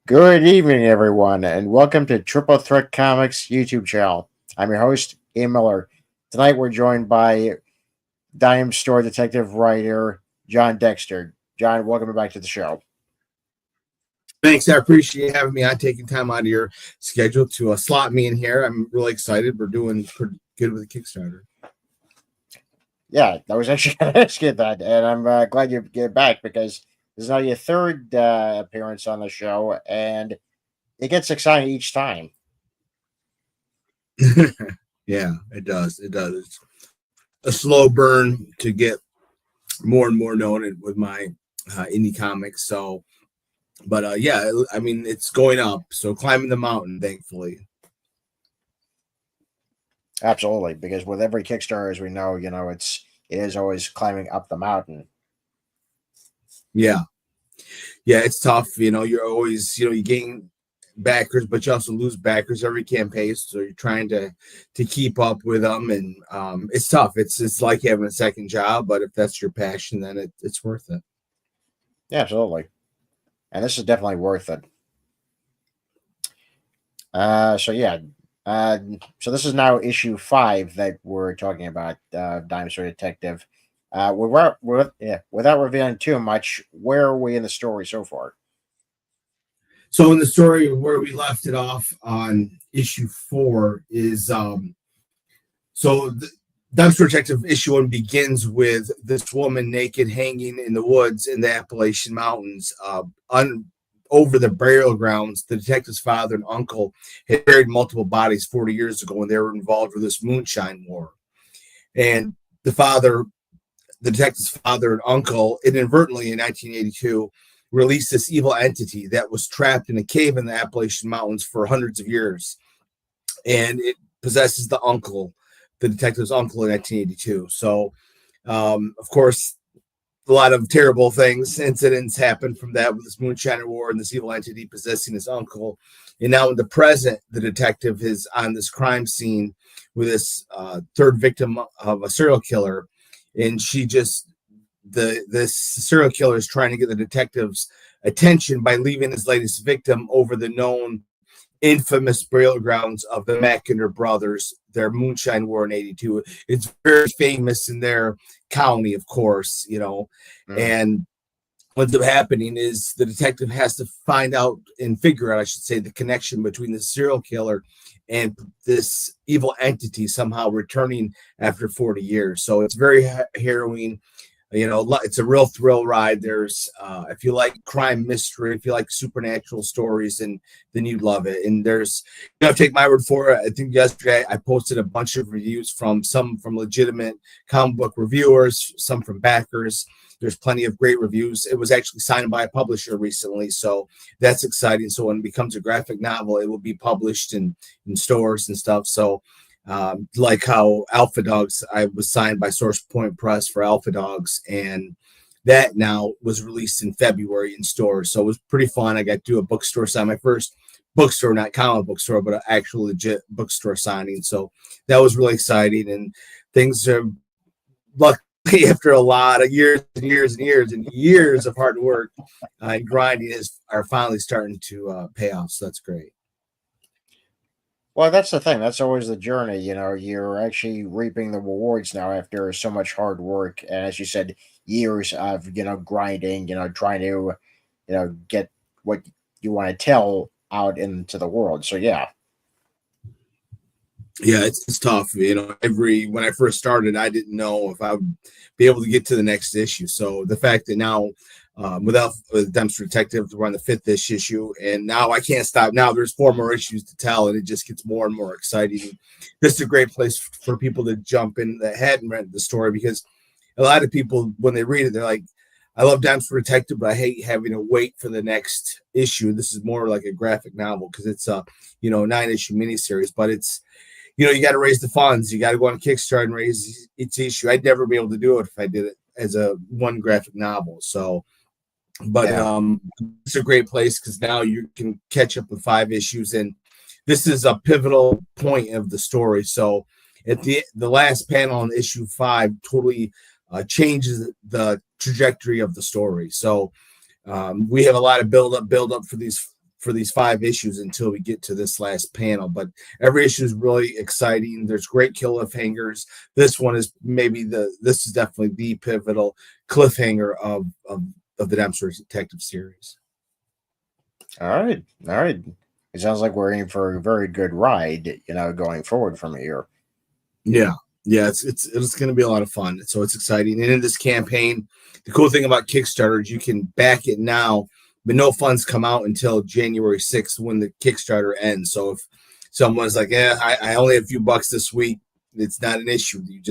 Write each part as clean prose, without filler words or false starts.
Good evening, everyone, and welcome to Triple Threat Comics YouTube channel. I'm your host, Ian Miller. Tonight we're joined by Dime Store detective writer Jon Dexter. John, welcome back to the show. Thanks. I appreciate having me on, taking time out of your schedule to slot me in here. I'm really excited. We're doing pretty good with the Kickstarter. Yeah, I was actually going to ask you that, and I'm glad you get back because this is now your third appearance on the show, and it gets exciting each time. Yeah, it does. It does. It's a slow burn to get more and more known with my indie comics. So, but yeah, I mean, it's going up. So climbing the mountain, thankfully. Absolutely, because with every Kickstarter, as we know, it is always climbing up the mountain. Yeah, it's tough. You're always, you gain backers, but you also lose backers every campaign. So you're trying to keep up with them, and it's tough. It's like having a second job, but if that's your passion, then it's worth it. Yeah, absolutely, and this is definitely worth it. So yeah, so this is now issue 5 that we're talking about, Dinosaur Detective. Without revealing too much, where are we in the story so far? So in the story where we left it off on issue 4 is so the Dumpster Detective issue 1 begins with this woman naked hanging in the woods in the Appalachian Mountains, over the burial grounds. The detective's father and uncle had buried multiple bodies 40 years ago when they were involved with this moonshine war. And the detective's father and uncle, inadvertently in 1982, released this evil entity that was trapped in a cave in the Appalachian Mountains for hundreds of years. And it possesses the detective's uncle in 1982. So, of course, a lot of terrible incidents happened from that with this Moonshiner War and this evil entity possessing his uncle. And now in the present, the detective is on this crime scene with this third victim of a serial killer. And this serial killer is trying to get the detective's attention by leaving his latest victim over the known infamous burial grounds of the Mackinder brothers, their moonshine war in 82. It's very famous in their county, of course, and what's happening is the detective has to find out and figure out, I should say, the connection between the serial killer and this evil entity somehow returning after 40 years. So it's very harrowing. It's a real thrill ride. There's if you like crime mystery, if you like supernatural stories, then you'd love it. And there's, take my word for it. I think yesterday I posted a bunch of reviews from legitimate comic book reviewers, some from backers. There's plenty of great reviews. It was actually signed by a publisher recently, so that's exciting. So when it becomes a graphic novel, it will be published in stores and stuff. So like how Alpha Dogs, I was signed by Source Point Press for Alpha Dogs, and that now was released in February in stores. So it was pretty fun. I got to do a bookstore sign, my first bookstore, not comic book store, but an actual legit bookstore signing. So that was really exciting, and things are luckily after a lot of years and years and years and years of hard work and grinding are finally starting to pay off. So that's great. Well, that's the thing. That's always the journey. You're actually reaping the rewards now after so much hard work, and as you said, years of grinding. Trying to get what you want to tell out into the world. So yeah. Yeah, it's tough. When I first started, I didn't know if I would be able to get to the next issue. So the fact that now, with Dumpster Detective, we're on the 5th issue, and now I can't stop. Now there's 4 more issues to tell, and it just gets more and more exciting. This is a great place for people to jump in that hadn't read the story, because a lot of people, when they read it, they're like, I love Dumpster Detective, but I hate having to wait for the next issue. This is more like a graphic novel because it's a 9-issue miniseries, but it's you got to raise the funds. You got to go on Kickstarter and raise its issue. I'd never be able to do it if I did it as a one graphic novel. So, but it's a great place because now you can catch up with 5 issues, and this is a pivotal point of the story. So, at the last panel on issue 5 totally changes the trajectory of the story. So, we have a lot of build up for these for these 5 issues until we get to this last panel. But every issue is really exciting. There's great cliffhangers. This one is this is definitely the pivotal cliffhanger of the Dempster Detective series. All right, all right. It sounds like we're in for a very good ride, going forward from here. Yeah, it's going to be a lot of fun. So it's exciting. And in this campaign, the cool thing about Kickstarter is you can back it now, but no funds come out until January 6th when the Kickstarter ends. So if someone's like, I only have a few bucks this week, it's not an issue. You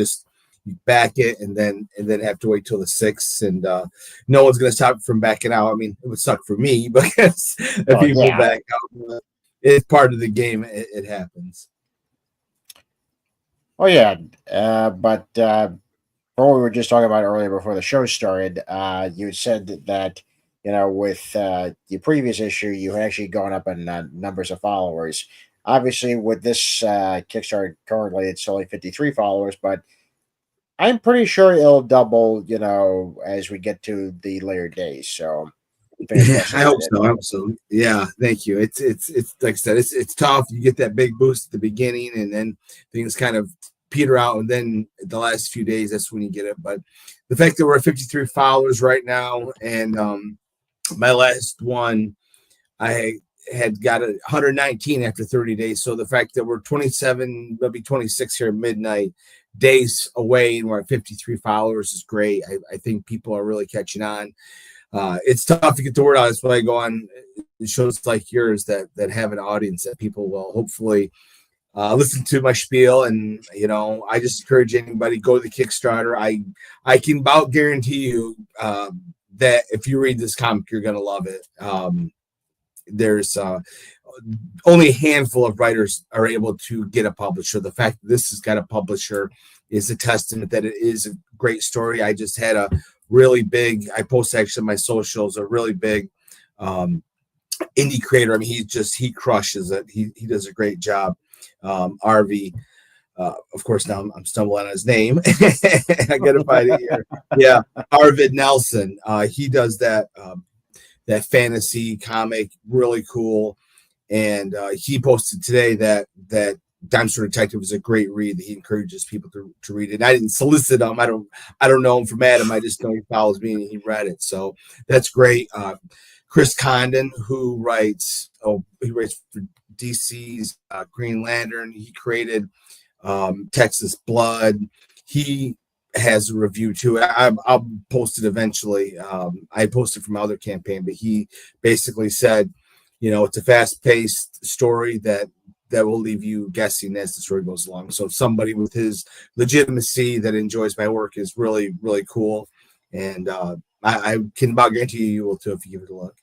back it and then have to wait till the 6th, and no one's going to stop from backing out. I mean, it would suck for me because if people back out, it's part of the game. It happens. Oh yeah, but what we were just talking about earlier before the show started, you said that with the previous issue, you had actually gone up in numbers of followers. Obviously, with this Kickstarter currently, it's only 53 followers, but I'm pretty sure it'll double, as we get to the later days. So, I hope so. I hope so. Yeah, thank you. It's like I said, it's tough. You get that big boost at the beginning, and then things kind of peter out, and then the last few days, that's when you get it. But the fact that we're at 53 followers right now, and my last one, I had got 119 after 30 days. So the fact that we're 27, maybe 26 here at midnight days away, and we're at 53 followers is great. I think people are really catching on. It's tough to get the word out. That's why I go on shows like yours that have an audience, that people will hopefully listen to my spiel. And I just encourage anybody, go to the Kickstarter. I can about guarantee you that if you read this comic, you're gonna love it. There's only a handful of writers are able to get a publisher. The fact that this has got a publisher is a testament that it is a great story. I just had a really big, I posted actually on my socials, a really big indie creator. I mean, he crushes it. He does a great job. RV, of course, now I'm stumbling on his name. I gotta find it here. Yeah, Arvid Nelson. He does that fantasy comic, really cool. And he posted today that Dempster Detective is a great read, that he encourages people to read it. And I didn't solicit him. I don't know him from Adam. I just know he follows me and he read it. So that's great. Chris Condon, who writes for DC's Green Lantern. He created Texas Blood. He has a review too. I'll post it eventually. I posted from my other campaign, but he basically said, it's a fast-paced story that will leave you guessing as the story goes along. So somebody with his legitimacy that enjoys my work is really, really cool. And I can about guarantee you will too if you give it a look.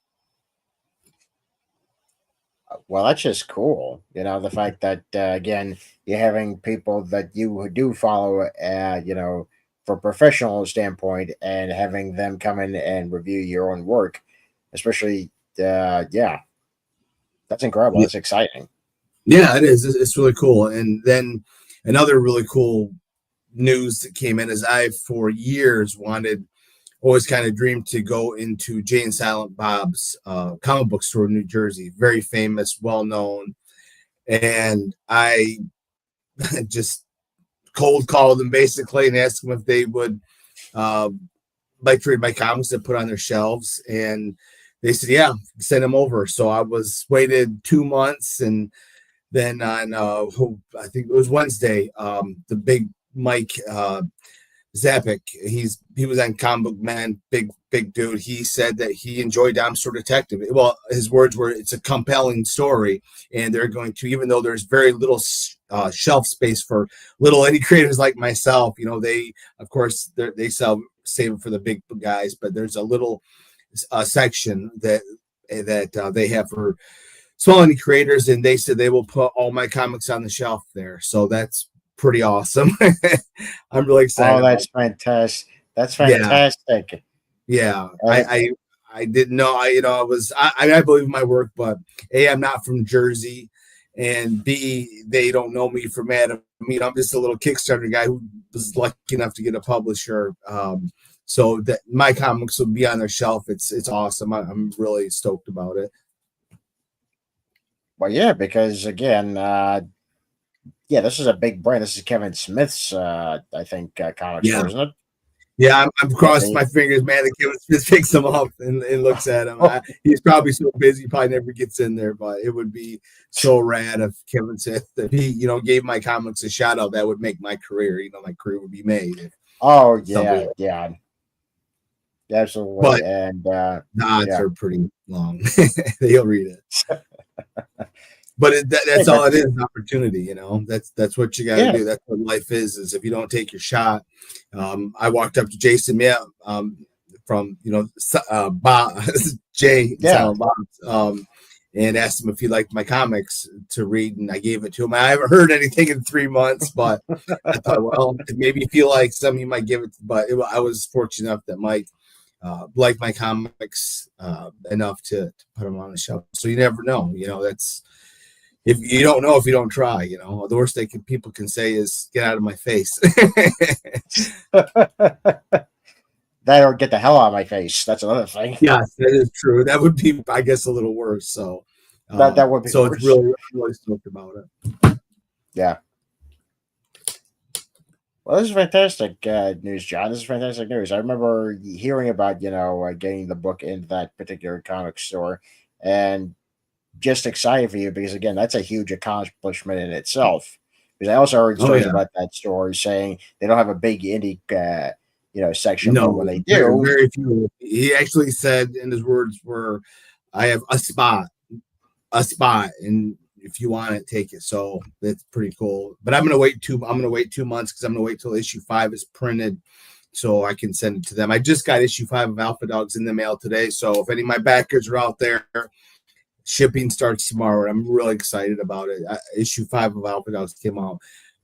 Well, that's just cool. The fact that, again, you're having people that you do follow, for a professional standpoint, and having them come in and review your own work, especially, that's incredible. That's exciting. Yeah, it is. It's really cool. And then another really cool news that came in is I, for years, always kind of dreamed to go into Jay and Silent Bob's comic book store in New Jersey. Very famous, well-known. And I just cold called them basically and asked them if they would like to read my comics and put on their shelves. And they said, yeah, send them over. So I waited 2 months, and then on I think it was Wednesday, the big Mike Zapek, he was on Comic Book Man, big dude. He said that he enjoyed Dempster Detective. Well, his words were, it's a compelling story, and they're going to, even though there's very little shelf space for little indie creators like myself, they, of course, they save it for the big guys, but there's a little section that they have for small indie creators, and they said they will put all my comics on the shelf there. So that's pretty awesome. I'm really excited. Oh, that's fantastic. That's fantastic. Yeah. I didn't know. I believe in my work, but A, I'm not from Jersey, and B, they don't know me from Adam. I'm just a little Kickstarter guy who was lucky enough to get a publisher. So that my comics will be on their shelf. It's awesome. I'm really stoked about it. Well, yeah, because again, yeah, this is a big brand. This is Kevin Smith's, I think, comic Yeah. store, isn't it? Yeah, I'm Yeah, crossing my fingers, man. That Kevin Smith picks him up and looks at him. He's probably so busy, he probably never gets in there. But it would be so rad if Kevin Smith, if he, gave my comics a shout out. That would make my career. My career would be made. If oh somebody, yeah, yeah, absolutely, but and the odds yeah, are pretty long. They'll read it. But hey, that's all but it is, an opportunity. That's what you got to yeah, do. That's what life is if you don't take your shot. I walked up to Jason, from Bob, Jay and yeah. Silent Bob, and asked him if he liked my comics to read, and I gave it to him. I haven't heard anything in 3 months, but I thought, well, maybe if you like some, you might give it. But I was fortunate enough that Mike liked my comics enough to put them on the shelf. So you never know. That's, if you don't know if you don't try. The worst people can say is get out of my face. That or get the hell out of my face. That's another thing. Yes, that is true. That would be, I guess, a little worse. So That would be so it's worse. really stoked about it. Yeah. Well, this is fantastic news, John. This is fantastic news. I remember hearing about getting the book into that particular comic store, and just excited for you because again, that's a huge accomplishment in itself. Because I also heard Oh stories yeah. about that store saying they don't have a big indie, section, but when No, they very, do, very few. He actually said, and his words were, "I have a spot, and if you want it, take it." So that's pretty cool. But I'm gonna wait 2 months because I'm gonna wait till issue 5 is printed, so I can send it to them. I just got issue 5 of Alpha Dogs in the mail today. So if any of my backers are out there, shipping starts tomorrow. I'm really excited about it. Issue 5 of Alpha Dogs came out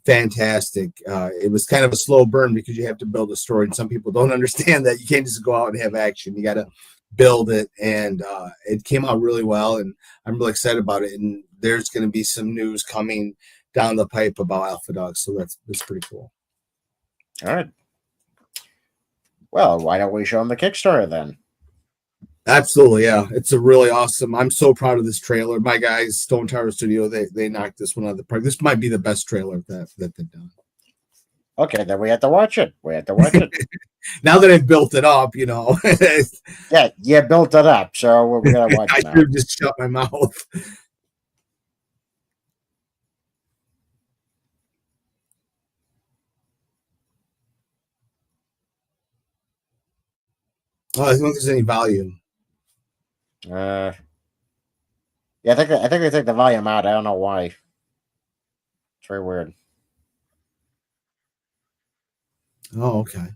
fantastic. It was kind of a slow burn because you have to build a story, and some people don't understand that you can't just go out and have action. You got to build it, and it came out really well, and I'm really excited about it. And there's going to be some news coming down the pipe about Alpha Dogs, so that's pretty cool. all right. Well, why don't we show them the Kickstarter then? Absolutely, yeah. It's a really awesome. I'm so proud of this trailer. My guys, Stone Tower Studio, they knocked this one out of the park. This might be the best trailer that they've done. Okay, then we have to watch it. We have to watch it. Now that I've built it up, Yeah, you built it up, so we're gonna watch I it now. should just shut my mouth. Oh, I don't think there's any volume. Yeah, I think they take the volume out. I don't know why. It's very weird. Oh, okay.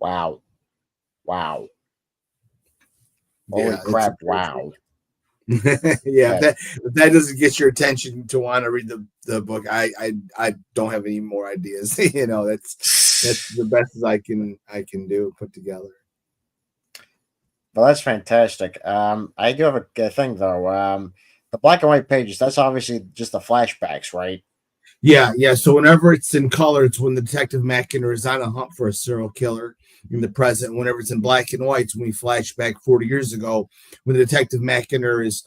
Wow, wow, holy Yeah, it's crap! Wow. yeah. Yeah. If that doesn't get your attention to want to read the book, I don't have any more ideas. That's the best as I can do put together. Well, that's fantastic. I do have a thing though. The black and white pages. That's obviously just the flashbacks, right? Yeah. So whenever it's in color, it's when the Detective Mackinder is on a hunt for a serial killer in the present. Whenever it's in black and white, it's when we flash back 40 years ago when the Detective Mackinder is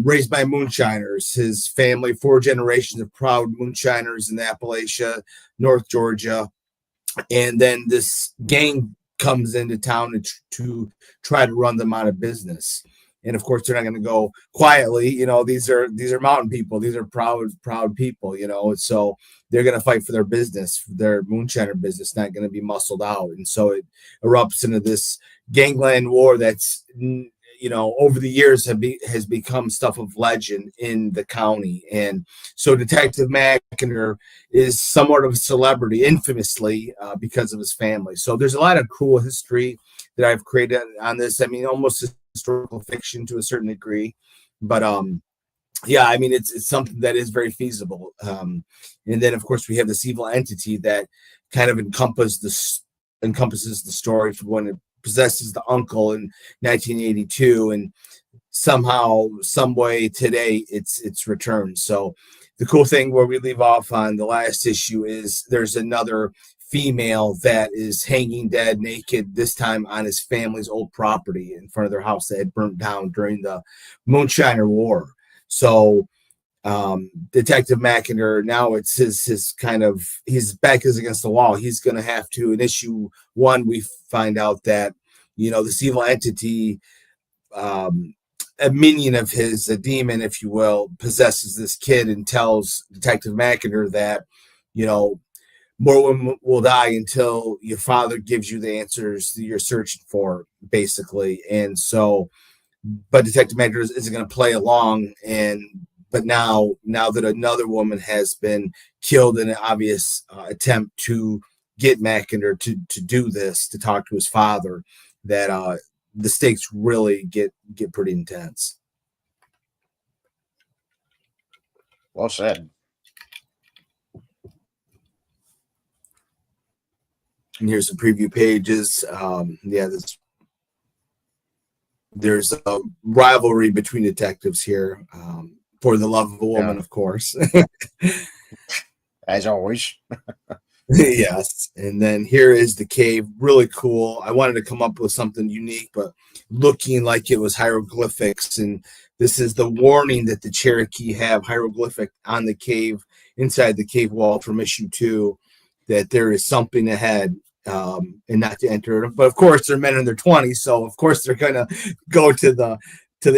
raised by moonshiners. His family, 4 generations of proud moonshiners in Appalachia, North Georgia. And then this gang comes into town to try to run them out of business. And of course, they're not going to go quietly. These are mountain people. These are proud people. So they're going to fight for their business, their moonshiner business, not going to be muscled out. And so it erupts into this gangland war that's over the years has become stuff of legend in the county. And so Detective Mackinder is somewhat of a celebrity, infamously, because of his family. So there's a lot of cool history that I've created on this. I mean, almost historical fiction to a certain degree, but yeah, I mean, it's something that is very feasible. And then of course we have this evil entity that kind of encompasses the story from when it possesses the uncle in 1982, and somehow, some way today it's returned. So the cool thing where we leave off on the last issue is there's another female that is hanging dead naked, this time on his family's old property in front of their house that had burnt down during the Moonshiner War. So Detective Mackinder, now it's his kind of, his back is against the wall. He's going to have to, in issue 1, we find out that, this evil entity, a minion of his, a demon, if you will, possesses this kid and tells Detective Mackinder that, more women will die until your father gives you the answers that you're searching for, basically. And so, but Detective Mackinder isn't going to play along. But now that another woman has been killed in an obvious attempt to get Mackinder to do this, to talk to his father, that the stakes really get pretty intense. Well said. And here's some preview pages. There's a rivalry between detectives here. For the love of a woman, of course. As always. Yes. And then here is the cave. Really cool. I wanted to come up with something unique, but looking like it was hieroglyphics. And this is the warning that the Cherokee have hieroglyphic on the cave, inside the cave wall from issue 2, that there is something ahead, and not to enter. But of course, they're men in their 20s. So of course they're going to go to the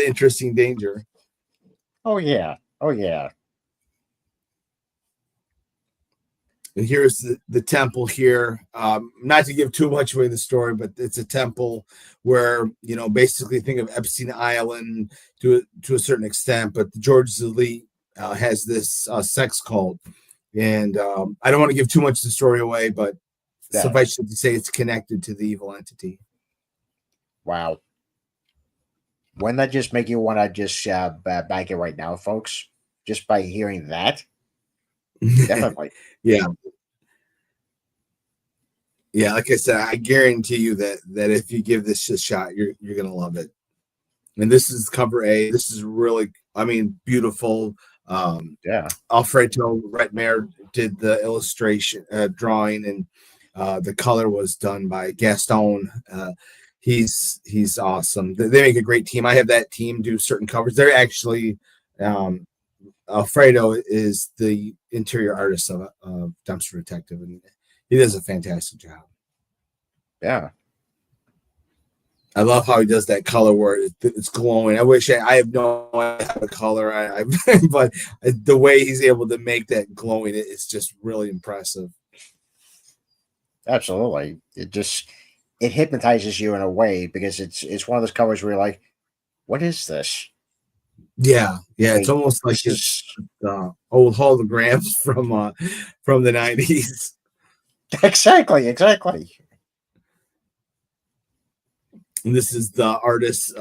interesting danger. Oh, yeah. Oh, yeah. And here's the temple here. Not to give too much away the story, but it's a temple where, basically think of Epstein Island to a certain extent, but the George's Elite has this sex cult. And I don't want to give too much of the story away, but suffice it to say it's connected to the evil entity. Wow. Wouldn't that just make you want to just back it right now, folks? Just by hearing that? Definitely. Yeah. Yeah, like I said, I guarantee you that if you give this a shot, you're going to love it. And this is cover A. This is really, beautiful. Alfredo Retmare did the illustration, drawing, and the color was done by Gaston. He's awesome. They make a great team. I have that team do certain covers. They're actually, Alfredo is the interior artist of Dumpster Detective, and he does a fantastic job. Yeah. I love how he does that color where it's glowing. I wish I have no idea how to color, but the way he's able to make that glowing, it's just really impressive. Absolutely. It hypnotizes you in a way, because it's one of those covers where you're like, what is this? Yeah, it's almost like it's old holograms from the 90s. Exactly. And this is the artist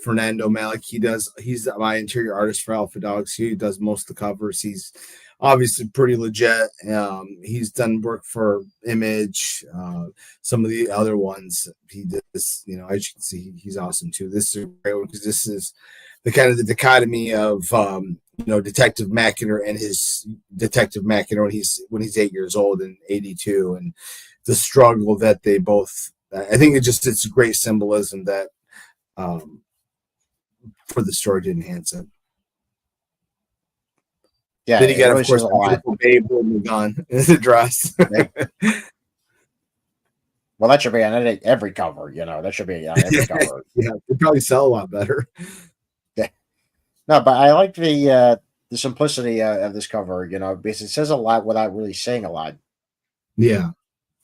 Fernando Malik. He's my interior artist for Alpha Dogs. He does most of the covers. He's obviously pretty legit. He's done work for Image, some of the other ones. He does, as you can see, he's awesome too. This is a great one because this is the kind of the dichotomy of Detective Mackinder and his Detective Mackinder when he's 8 years old in 82, and the struggle that they both. I think it's great symbolism that for the story to enhance it. Yeah, Then you it got, of really course, says a the lot. beautiful babe holding the gun in the dress. Well, that should be on every cover. That should be on every cover. Yeah, it'd probably sell a lot better. Yeah. No, but I like the simplicity of this cover. Because it says a lot without really saying a lot. Yeah.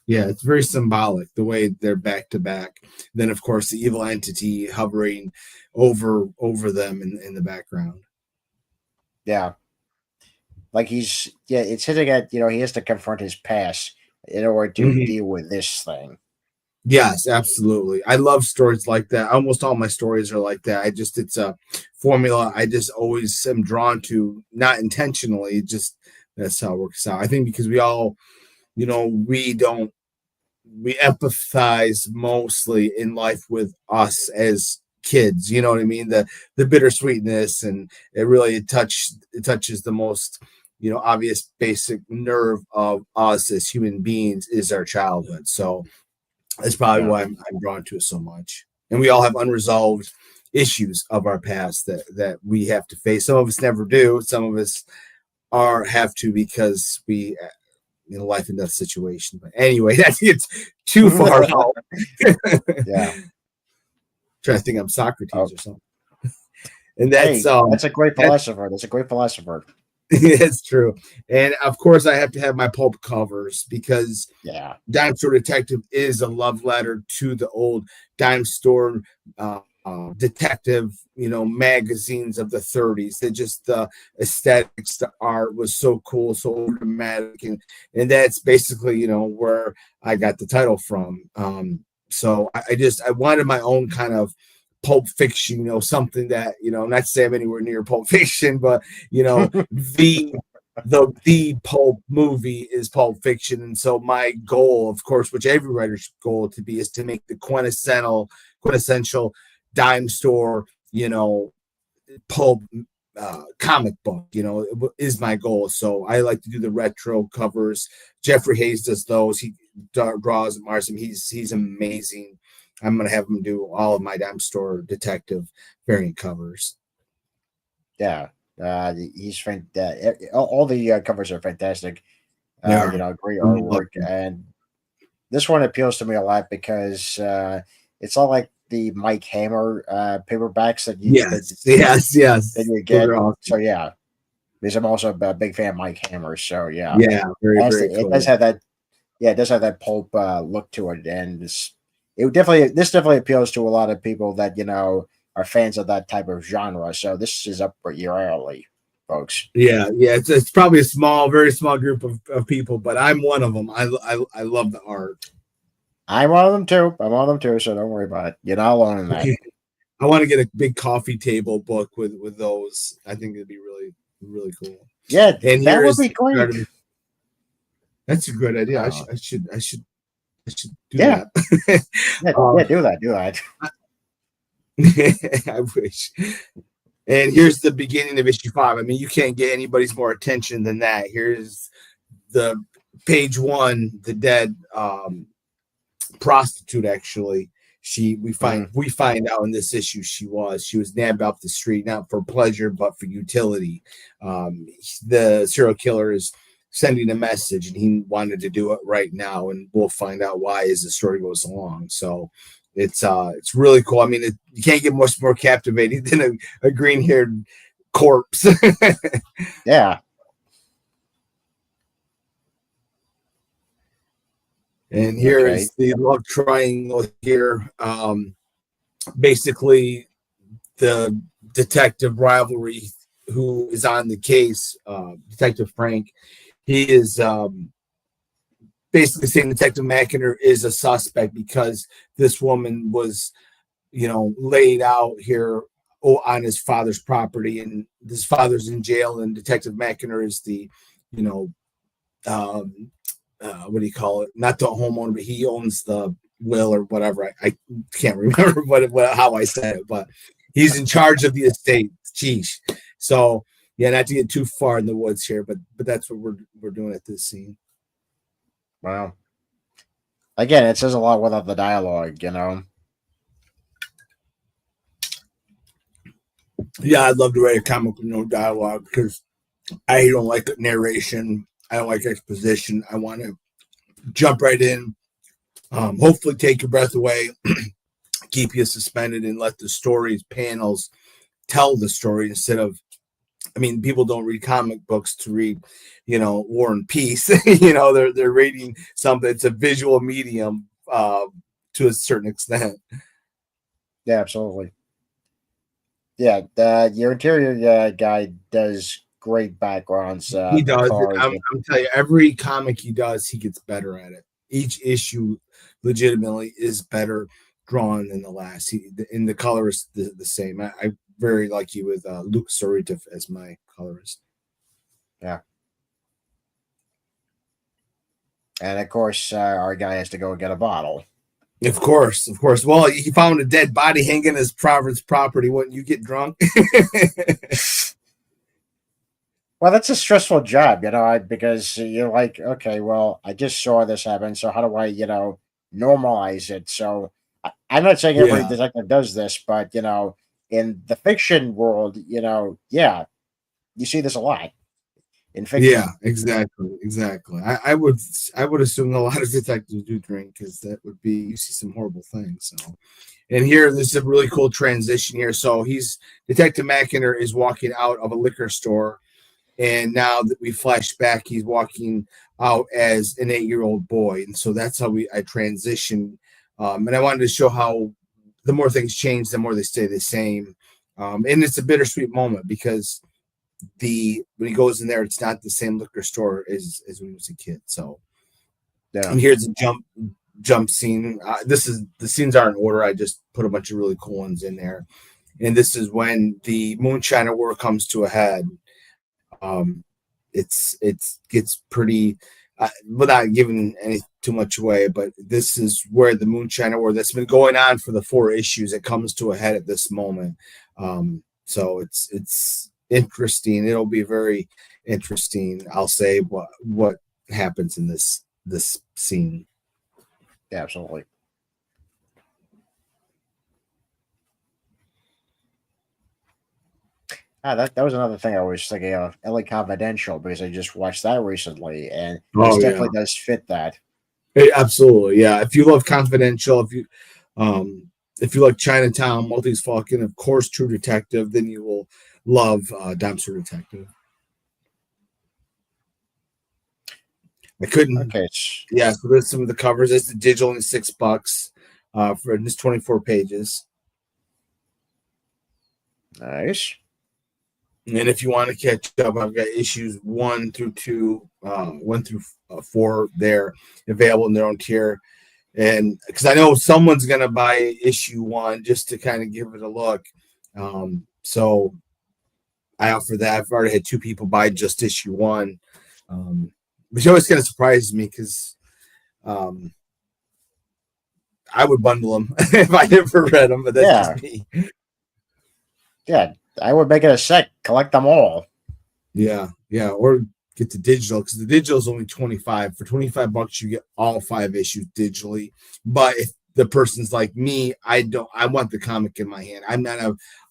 Yeah, it's very symbolic the way they're back to back. Then, of course, the evil entity hovering over them in the background. Yeah, like it's hitting at he has to confront his past in order to Mhm. deal with this thing. Yes, absolutely. I love stories like that. Almost all my stories are like that. It's a formula I just always am drawn to, not intentionally, just that's how it works out. I think because we all, we empathize mostly in life with us as kids. You know what I mean? The bittersweetness, and it touches the most obvious basic nerve of us as human beings is our childhood. So that's probably Yeah. why I'm drawn to it so much. And we all have unresolved issues of our past that we have to face. Some of us never do. Some of us have to because we life and death situation. But anyway, that gets too far out. Yeah. Trying to think I'm Socrates Oh, or something. And hey, that's a great philosopher. That's a great philosopher. it's true. And of course I have to have my pulp covers because Yeah. Dime Store Detective is a love letter to the old dime store detective, magazines of the 30s. That just the aesthetics, the art was so cool, so dramatic, and that's basically where I got the title from. So I wanted my own kind of pulp fiction, something that not to say I'm anywhere near pulp fiction, but the pulp movie is Pulp Fiction, and so my goal, of course, which every writer's goal to be, is to make the quintessential dime store, pulp comic book. Is my goal. So I like to do the retro covers. Jeffrey Hayes does those. He draws and marks them. He's amazing. I'm gonna have him do all of my dime store detective variant covers. Yeah. He's all the covers are fantastic. Yeah, Great artwork, and this one appeals to me a lot because it's all like the Mike Hammer paperbacks that yes. that you Those get. are awesome. So yeah, because I'm also a big fan of Mike Hammer. So yeah, Yeah, very, very it cool. does have that. Yeah, it does have that pulp look to it, and this definitely appeals to a lot of people that are fans of that type of genre. So this is up for your alley, folks. Yeah. It's probably a very small group of people, but I'm one of them. I love the art. I'm one of them too. So don't worry about it. You're not alone in that. I want to get a big coffee table book with those. I think it'd be really, really cool. Yeah, And that here would is be great. that's a good idea. Uh, I should do yeah, that. yeah, do that, I wish. And here's the beginning of issue 5. I mean, you can't get anybody's more attention than that. Here's the page 1, the dead prostitute. Actually, we find out in this issue she was nabbed off the street, not for pleasure but for utility. The serial killer is sending a message, and he wanted to do it right now, and we'll find out why as the story goes along. So it's really cool. I mean, you can't get much more captivating than a green-haired corpse. Yeah. And here is the love triangle here. Basically, the detective rivalry who is on the case, Detective Frank, he is basically saying Detective McIntyre is a suspect because this woman was, laid out here on his father's property, and his father's in jail, and Detective McIntyre is the, what do you call it? Not the homeowner, but he owns the will or whatever. I can't remember how I said it, but he's in charge of the estate. Sheesh. So yeah, not to get too far in the woods here, but that's what we're doing at this scene. Wow. Again, it says a lot without the dialogue, Yeah, I'd love to write a comic with no dialogue because I don't like narration. I don't like exposition. I want to jump right in. Hopefully, take your breath away, keep you suspended, and let the stories panels tell the story instead of. I mean, people don't read comic books to read, War and Peace. They're reading something. It's a visual medium to a certain extent. Yeah, absolutely. Yeah, your interior guy does great backgrounds. He The does. cars. I'm telling you, every comic he does, he gets better at it. Each issue, legitimately, is better drawn than the last. And the color is the same. I very lucky with Luke Sorita as my colorist. Yeah, and of course, our guy has to go get a bottle. Of course, of course. Well, he found a dead body hanging in his property. Wouldn't you get drunk? Well, that's a stressful job, because you're like, okay, well, I just saw this happen, so how do I, normalize it? So I'm not saying every Yeah. detective does this, but in the fiction world, yeah, you see this a lot in Yeah, fiction. exactly, exactly. I would assume a lot of detectives do drink because that would be you see some horrible things. So, and here this is a really cool transition here. So he's Detective McIntyre is walking out of a liquor store, and now that we flash back, he's walking out as an 8-year-old boy, and so that's how I transition. And I wanted to show how the more things change, the more they stay the same. And it's a bittersweet moment because when he goes in there, it's not the same liquor store as when he was a kid. So, Yeah. and here's a jump scene. This is the scenes aren't in order. I just put a bunch of really cool ones in there, and this is when the Moonshiner War comes to a head. Um, it gets pretty. Without giving any too much away, but this is where the Moonshiner War that's been going on for the 4 issues. It comes to a head at this moment. So it's interesting. It'll be very interesting. I'll say what happens in this scene. Yeah, absolutely. That was another thing I was thinking of, LA Confidential, because I just watched that recently, and this Oh yeah, definitely does fit that. absolutely. Yeah, if you love Confidential, if you like Chinatown, Maltese Falcon, of course, True Detective, then you will love Dumpster Detective. I couldn't. Okay, Yeah, so there's some of the covers. It's the digital, only $6 for this 24 pages. nice. And if you want to catch up, I've got issues 1 through 4 there available in their own tier. And because I know someone's gonna buy issue 1 just to kind of give it a look. So I offer that. I've already had 2 people buy just issue 1. Which always kind of surprises me because I would bundle them if I never read them, but that's Yeah, just me. yeah. I would make it a set, collect them all. Yeah, yeah, or get the digital because the digital is only 25. For $25, you get all 5 issues digitally. But if the person's like me, I want the comic in my hand.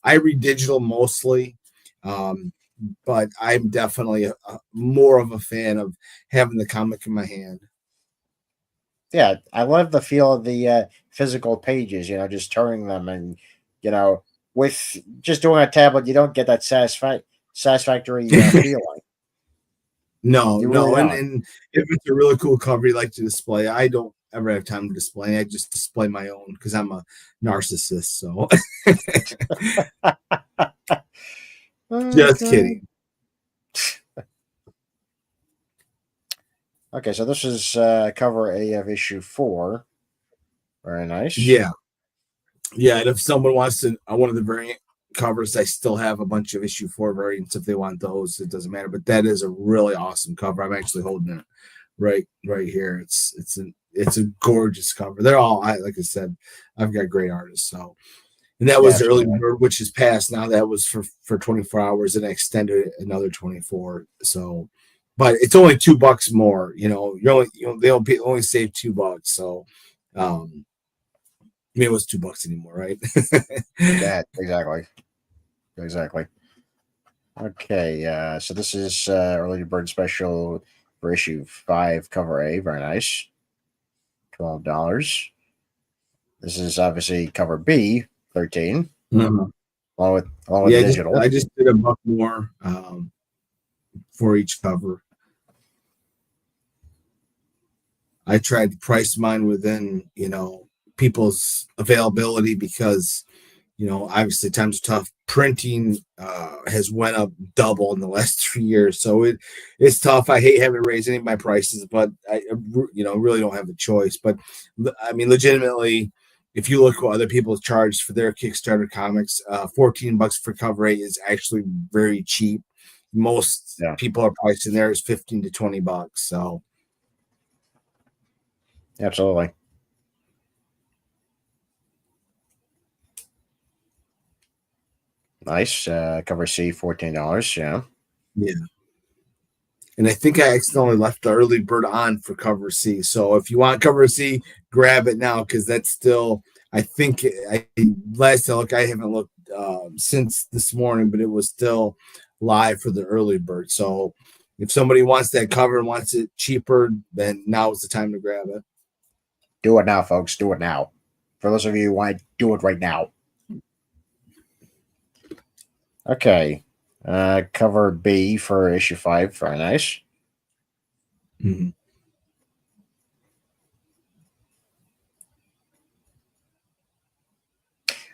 I read digital mostly, but I'm definitely more of a fan of having the comic in my hand. Yeah, I love the feel of the physical pages. Just turning them, and you know, with just doing a tablet, you don't get that satisfactory feeling. No, You really no, and don't. and if it's a really cool cover you like to display, I don't ever have time to display. I just display my own because I'm a narcissist. So, just Okay. kidding. Okay, so this is cover A of issue 4. Very nice. Yeah, yeah. And if someone wants one of the variant covers, I still have a bunch of issue 4 variants. If they want those, it doesn't matter. But that is a really awesome cover. I'm actually holding it right here. It's a gorgeous cover. They're all like I said, I've got great artists. So. And that Yeah, was the early absolutely. bird, which is passed now. That was for 24 hours and I extended it another 24. So, but it's only $2 more. They only save $2. So, I mean, it was $2 anymore, right? Yeah, exactly. exactly. Okay, so this is early bird special for issue 5, cover A. Very nice. $12. This is obviously cover B, 13, Uh-huh. along with Yeah, the digital. I just did a buck more for each cover. I tried to price mine within, people's availability because, obviously times are tough. Printing has went up double in the last 3 years, so it's tough. I hate having to raise any of my prices, but I, really don't have a choice. But I mean, legitimately, if you look at what other people charge for their Kickstarter comics, $14 for cover A is actually very cheap. Most Yeah, people are pricing theirs 15 to $20. So absolutely. Nice. Cover C, $14. Yeah. yeah. And I think I accidentally left the early bird on for cover C. So if you want cover C, grab it now because that's still. I think last I look, I haven't looked since this morning, but it was still live for the early bird. So if somebody wants that cover and wants it cheaper, then now is the time to grab it. Do it now, folks. Do it now. For those of you who want to do it right now. Okay. Cover B for issue 5. Very nice. Mhm.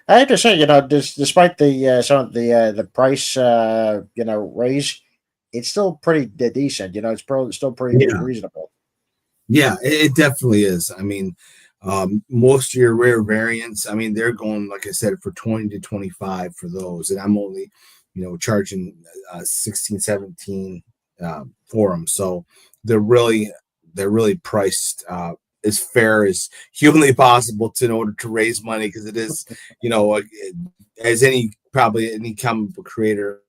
I have to say, despite the some of the price raise, it's still pretty decent. It's still pretty Yeah, reasonable. yeah, it definitely is. I mean, most of your rare variants, I mean, they're going like I said for 20 to 25 for those, and I'm only, charging 16, 17 for them. So they're really they're really priced as fair as humanly possible in order to raise money because it is, as any probably any comic book creator.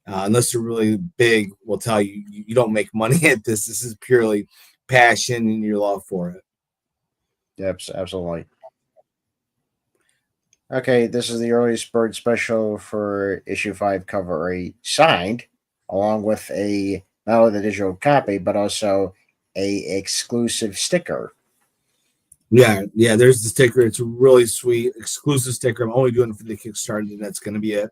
Unless they're really big, will tell you you don't make money at this. This is purely passion and your love for it. Yep, absolutely. Okay, this is the earliest bird special for issue 5, cover A, signed, along with a not only the digital copy but also a exclusive sticker. Yeah, yeah. There's the sticker. It's a really sweet exclusive sticker. I'm only doing it for the Kickstarter, and that's going to be it.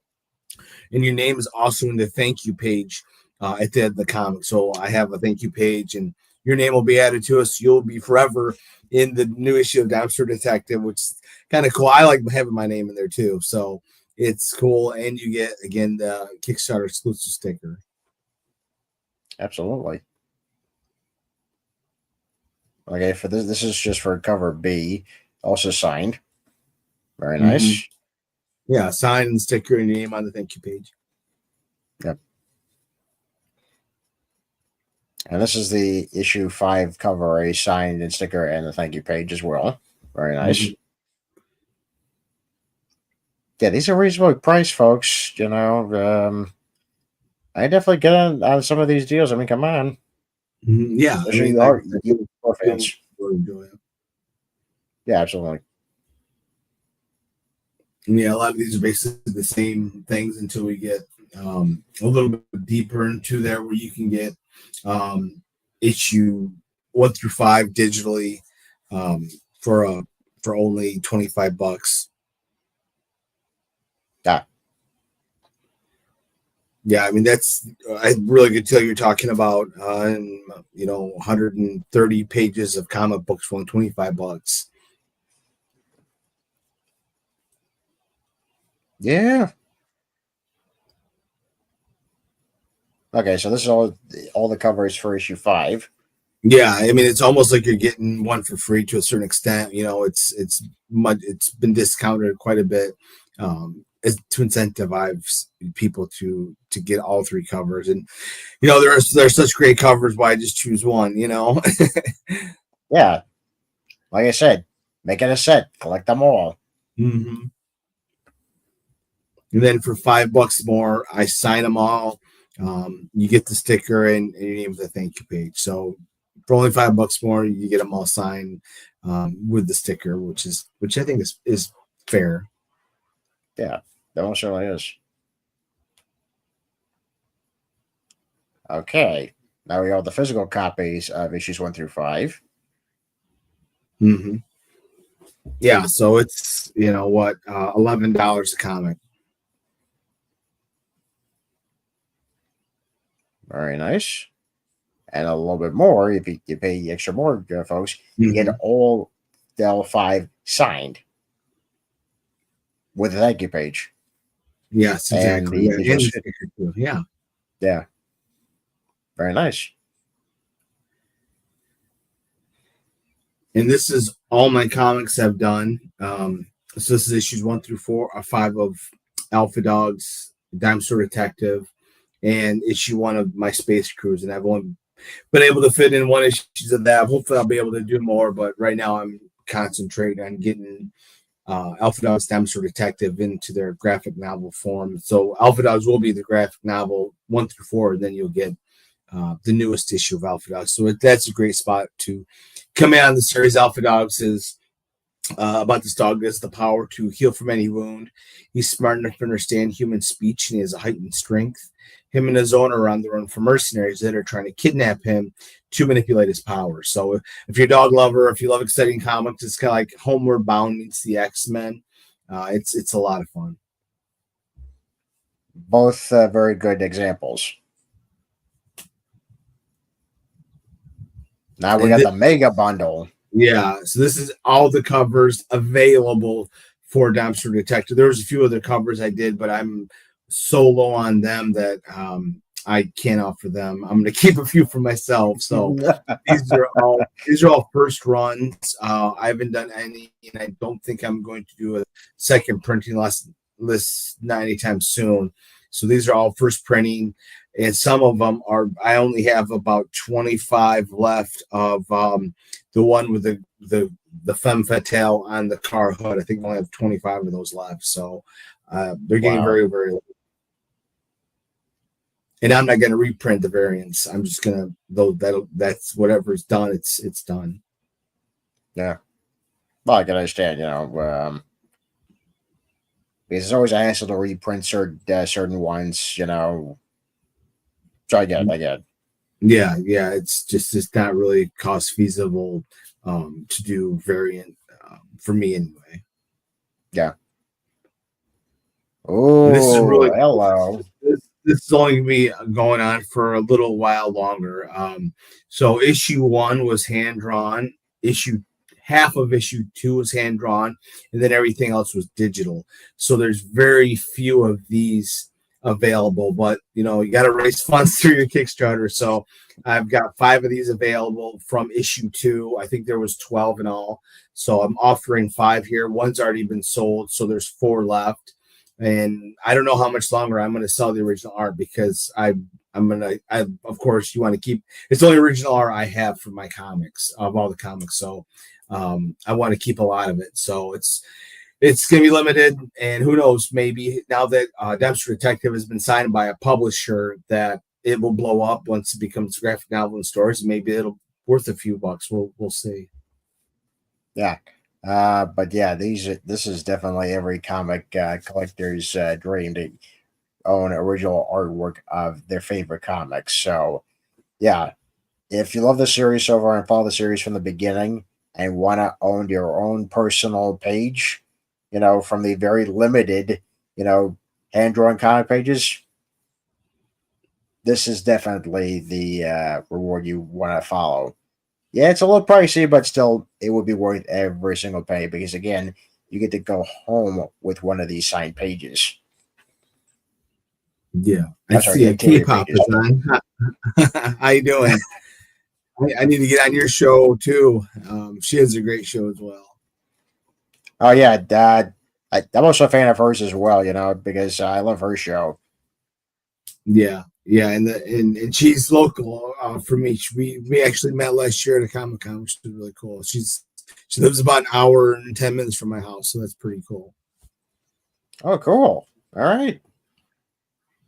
And your name is also in the thank you page at the end of the comic. So I have a thank you page, and your name will be added to us. You'll be forever in the new issue of Dumpster Detective, which is kind of cool. I like having my name in there too. So it's cool, and you get again the Kickstarter exclusive sticker. Absolutely. Okay, for this is just for cover B, also signed. Very Mm-hmm. nice. Yeah, sign and sticker and your name on the thank you page. Yep. And this is the issue 5 cover A, signed and sticker and the thank you page as well. Very nice. Mm-hmm. Yeah, these are reasonably priced, folks. I definitely get on some of these deals. I mean, come on. Yeah, I Especially mean, you are you'll fans. really enjoy it. Yeah, absolutely. And yeah, a lot of these are basically the same things until we get a little bit deeper into there, where you can get issue 1 through 5 digitally um, for for only $25. Yeah. Yeah, I mean that's I really could tell you're talking about 130 pages of comic books for only $25. Yeah. Okay, so this is all the covers for issue 5. Yeah, I mean it's almost like you're getting one for free to a certain extent. It's been discounted quite a bit to incentivize people to get all 3 covers. And there's such great covers. Why just choose one? Yeah. Like I said, make it a set. Collect them all. hmm And then for $5 more, I sign them all. You get the sticker and your name with the thank you page. So for only $5 more, you get them all signed with the sticker, which I think is fair. Yeah, that one certainly is. Okay. Now we have the physical copies of issues 1 through 5. Mm-hmm. Yeah, so it's what, $11 a comic. Very nice. And a little bit more if you pay extra more, folks. You Mm-hmm. get all the 5 signed with a thank you page. Yes, And exactly. the Yeah, and individuals. the sticker too. Yeah. Yeah. Very nice. And this is all my comics I've done. So this is issues 1 through 4, or 5 of Alpha Dogs, Dime Store Detective, and issue 1 of my Space Cruise. And I've only been able to fit in 1 issue of that. Hopefully, I'll be able to do more. But right now, I'm concentrating on getting Alpha Dogs, Dime Store Detective into their graphic novel form. So Alpha Dogs will be the graphic novel 1 through 4, and then you'll get the newest issue of Alpha Dogs. So that's a great spot to come in on the series. Alpha Dogs is about this dog that has the power to heal from any wound. He's smart enough to understand human speech, and he has a heightened strength. Him and his owner are on the run for mercenaries that are trying to kidnap him to manipulate his power. So if you're a dog lover, if you love exciting comics, it's kind of like Homeward Bound meets the X-Men. It's a lot of fun. Both very good examples. Now we got the mega bundle. Yeah, so this is all the covers available for Dime Store Detective. There was a few other covers I did, but I'm so low on them that I can't offer them. I'm going to keep a few for myself. So these are all first runs. I haven't done any, and I don't think I'm going to do a second printing list not anytime soon. So these are all first printing, and some of them are. I only have about 25 left of the one with the femme fatale on the car hood. I think I only have 25 of those left. So they're getting very, very low. And I'm not going to reprint the variants. I'm just going to, that's whatever's done. It's done. Yeah. Well, I can understand, because it's always a hassle to reprint certain ones, So I get it. Yeah. It's not really cost feasible to do variant for me anyway. Yeah. Oh, this is really hello. This is only going to be going on for a little while longer. So issue 1 was hand drawn. Half of issue 2 was hand drawn, and then everything else was digital. So there's very few of these available, but you got to raise funds through your Kickstarter. So I've got 5 of these available from issue 2. I think there was 12 in all. So I'm offering 5 here. One's already been sold, so there's 4 left. And I don't know how much longer I'm going to sell the original art, because of course you want to keep, it's the only original art I have for my comics, of all the comics. So I want to keep a lot of it. So it's going to be limited, and who knows, maybe now that Dime Store Detective has been signed by a publisher, that it will blow up once it becomes a graphic novel in stores. Maybe it'll worth a few bucks. We'll see. Yeah. But yeah, this is definitely every comic collector's dream to own original artwork of their favorite comics. So yeah, if you love the series so far and follow the series from the beginning and want to own your own personal page, from the very limited, hand drawn comic pages, this is definitely the reward you want to follow. Yeah, it's a little pricey, but still, it would be worth every single penny because, again, you get to go home with one of these signed pages. Yeah, I'm sorry, the activity K-pop pages. is on. How you doing? I need to get on your show too. She has a great show as well. Oh yeah, I'm also a fan of hers as well. Because I love her show. Yeah, and she's local for me. We actually met last year at a Comic Con, which was really cool. She lives about an hour and 10 minutes from my house, so that's pretty cool. Oh, cool! All right,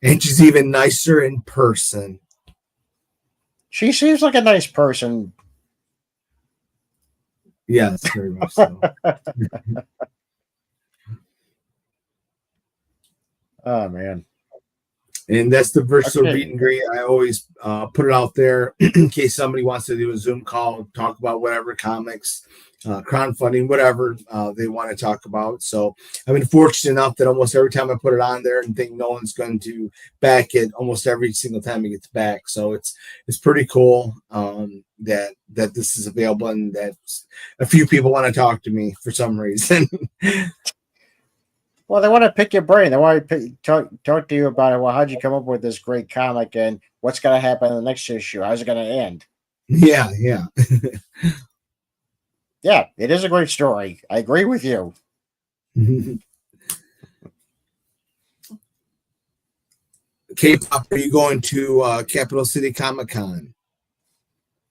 and she's even nicer in person. she seems like a nice person. Yes, very much so. Oh man. And that's the virtual Okay. meet and greet. I always put it out there in case somebody wants to do a Zoom call, talk about whatever comics, crowdfunding, whatever they want to talk about. So I've been fortunate enough that almost every time I put it on there and think no one's going to back it, almost every single time it gets back. So it's pretty cool that this is available and that a few people want to talk to me for some reason. Well, they want to pick your brain. They want to talk to you about it. Well, how'd you come up with this great comic, and what's going to happen in the next issue? How's it going to end? Yeah, yeah. Yeah, it is a great story. I agree with you. K-pop, are you going to Capital City Comic Con?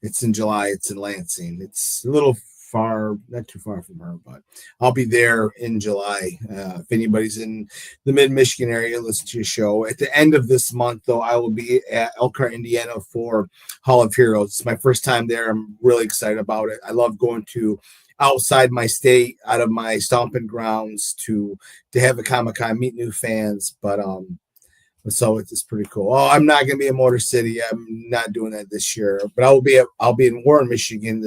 It's in July. It's in Lansing. It's a little far, not too far from her, but I'll be there in July. If anybody's in the mid-Michigan area, listen to your show. At the end of this month, though, I will be at Elkhart, Indiana for Hall of Heroes. It's my first time there. I'm really excited about it. I love going to outside my state, out of my stomping grounds to have a Comic-Con, meet new fans. But so it's pretty cool. Oh, I'm not going to be in Motor City. I'm not doing that this year, but I'll be in Warren, Michigan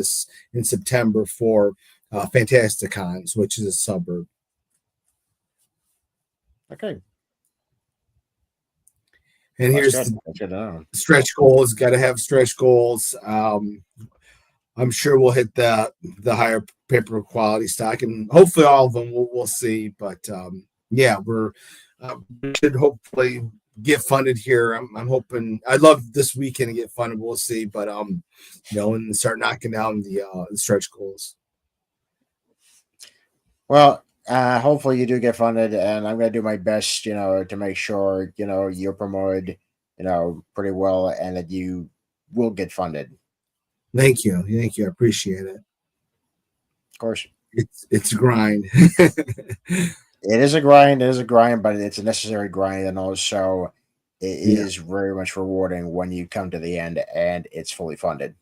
in September for Fantasticons, which is a suburb. Okay. And That's here's good. the That's good to know. stretch goals. Got to have stretch goals. I'm sure we'll hit the higher paper quality stock, and hopefully all of them. We'll see, but yeah, we should hopefully get funded here. I'm hoping. I'd love this weekend to get funded. We'll see, but and start knocking down the stretch goals. Well, hopefully you do get funded, and I'm going to do my best, to make sure, you're promoted, pretty well, and that you will get funded. Thank you. I appreciate it. Of course. It's a grind. It is a grind. It is a grind, but it's a necessary grind, and also it Yeah. is very much rewarding when you come to the end and it's fully funded.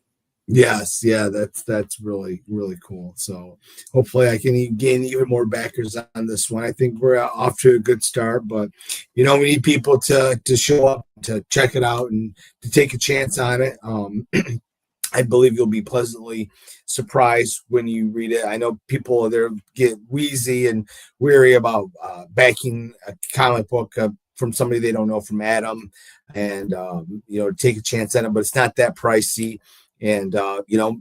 Yes, yeah, that's really really cool. So hopefully I can gain even more backers on this one. I think we're off to a good start, but we need people to show up, to check it out, and to take a chance on it. I believe you'll be pleasantly surprised when you read it. I know people there get wheezy and weary about backing a comic book from somebody they don't know, from Adam, and take a chance on it. But it's not that pricey. And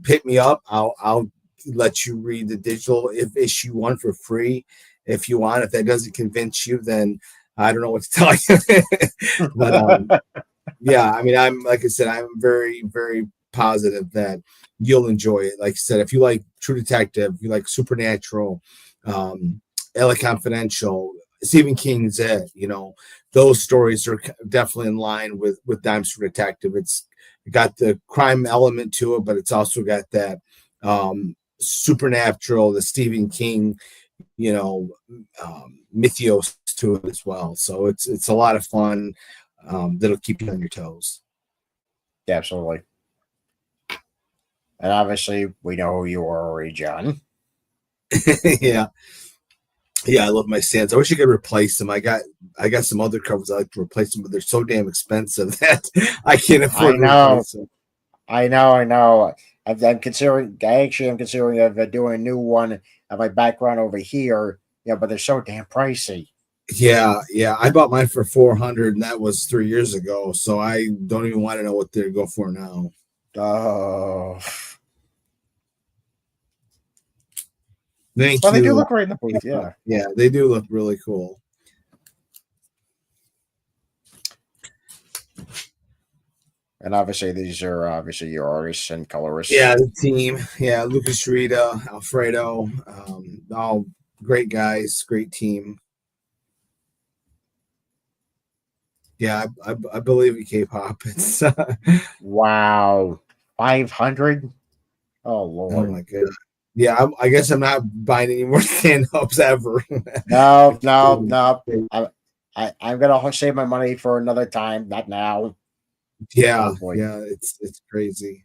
hit me up. I'll let you read the digital issue 1 for free if you want. If that doesn't convince you, then I don't know what to tell you. But yeah, I mean, I'm like I said, I'm very very positive that you'll enjoy it. Like I said, if you like True Detective, you like Supernatural, LA Confidential, Stephen King's those stories are definitely in line with Dimes True Detective. It's got the crime element to it, but it's also got that supernatural, the Stephen King, mythos to it as well. So it's a lot of fun. That'll keep you on your toes. Yeah, absolutely. And obviously, we know who you are already, John. Yeah. Yeah, I love my stands. I wish you could replace them. I got some other covers I like to replace them, but they're so damn expensive that I can't afford to replace them. I know. I'm considering. I actually am considering of doing a new one of my background over here. Yeah, but they're so damn pricey. Yeah. I bought mine for 400, and that was 3 years ago. So I don't even want to know what they go for now. Oh, Thank well, they do you. look great in the booth. Yeah. Yeah, they do look really cool. And obviously, these are obviously your artists and colorists. Yeah, the team. Yeah, Lucas Rita, Alfredo, all great guys, great team. Yeah, I believe in K-pop. It's Wow, 500. Oh oh Lord. my god. Yeah, I guess I'm not buying any more stand-ups ever. No, no, no. I'm gonna save my money for another time. Not now. Yeah, Oh boy. yeah, it's crazy.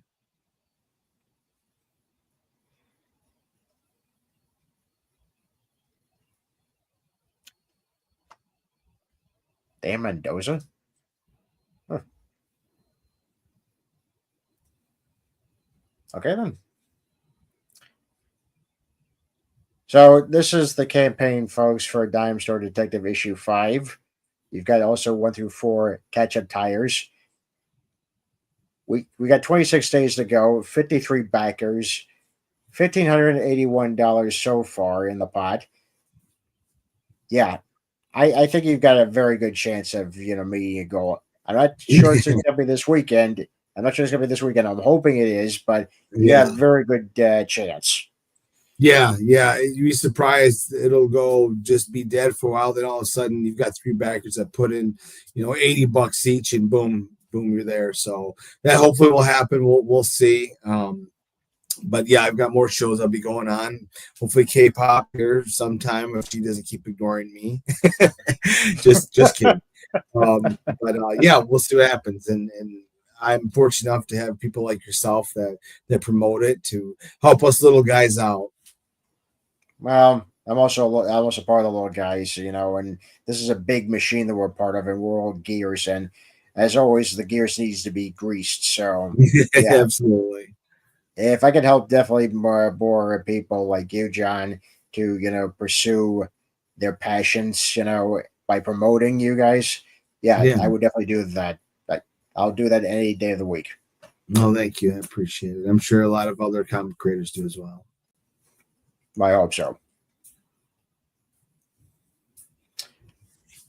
Damn Mendoza. Okay, then. So this is the campaign, folks, for Dime Store Detective issue 5. You've got also 1 through 4 catch-up tires. We got 26 days to go, 53 backers, $1,581 so far in the pot. Yeah, I think you've got a very good chance of meeting a goal. I'm not sure it's going to be this weekend. I'm not sure it's going to be this weekend. I'm hoping it is, but you got a very good chance. Yeah, you'd be surprised. It'll go just be dead for a while. Then all of a sudden, you've got 3 backers that put in, $80 each, and boom, you're there. So that hopefully will happen. We'll see. But yeah, I've got more shows I'll be going on. Hopefully, K-pop here sometime if she doesn't keep ignoring me. just kidding. But yeah, we'll see what happens. And I'm fortunate enough to have people like yourself that promote it to help us little guys out. Well, I'm also part of the little guys, and this is a big machine that we're part of, and we're all gears, and as always, the gears needs to be greased. So yeah, Absolutely. If I could help, definitely more people like you, John, to pursue their passions, by promoting you guys. Yeah, I would definitely do that. I'll do that any day of the week. No, thank you. I appreciate it. I'm sure a lot of other comic creators do as well. I hope so.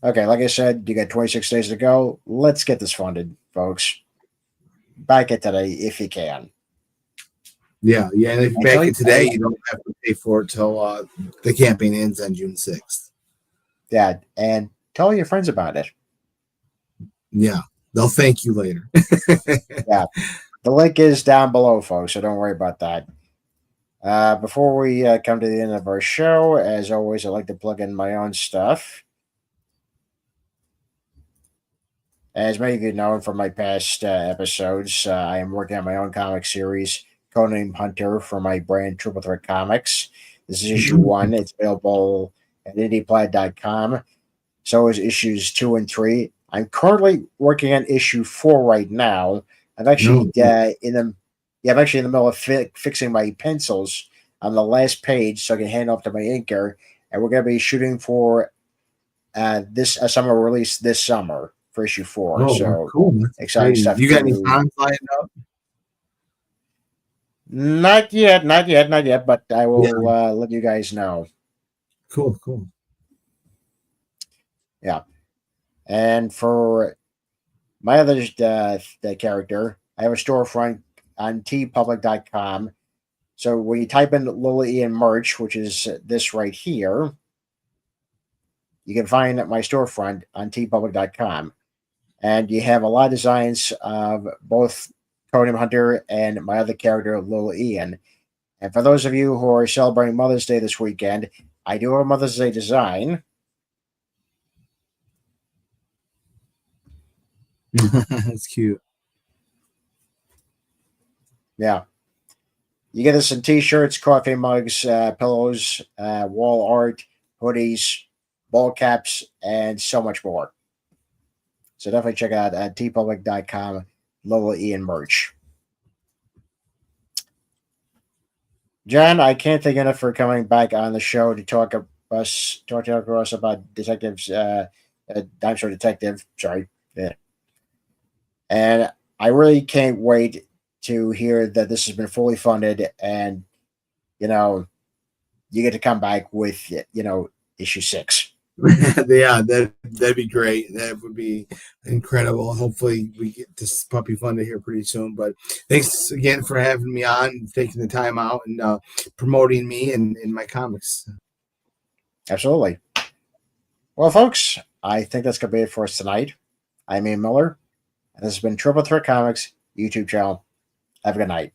Okay, like I said, you got 26 days to go. Let's get this funded, folks. Back it today if you can. Yeah. And if you back it today, you don't have to pay for it till the campaign ends on June 6th. Yeah, and tell your friends about it. Yeah, they'll thank you later. Yeah, the link is down below, folks, so don't worry about that. Before we come to the end of our show, as always, I like to plug in my own stuff. As many of you know from my past episodes, I am working on my own comic series, Codename Hunter, for my brand Triple Threat Comics. This is issue 1. It's available at indieplaid.com. So is issues 2 and 3. I'm currently working on issue 4 right now. I'm actually in the middle of fixing my pencils on the last page so I can hand off to my inker, and we're going to be shooting for this summer release this summer for issue 4. Oh, so cool! That's exciting exciting. stuff. You got any times lined up? Not yet. But I will let you guys know. Cool. Yeah, and for my other the character, I have a storefront on tpublic.com. So when you type in Lily Ian merch, which is this right here, you can find my storefront on tpublic.com. And you have a lot of designs of both Codename Hunter and my other character, Lily Ian. And for those of you who are celebrating Mother's Day this weekend, I do have a Mother's Day design. That's cute. Yeah. You get us some t-shirts, coffee mugs, pillows, wall art, hoodies, ball caps, and so much more. So definitely check it out at tpublic.com, Lola Ian merch. John, I can't thank enough for coming back on the show to talk to us about detectives, Dime Store Detective. Sorry. Yeah. And I really can't wait to hear that this has been fully funded, and you get to come back with issue 6. Yeah, that'd be great. That would be incredible. Hopefully we get this puppy funded here pretty soon. But thanks again for having me on, taking the time out, and promoting me and my comics. Absolutely. Well, folks, I think that's going to be it for us tonight. I'm Ian Miller, and this has been Triple Threat Comics YouTube channel. Have a good night.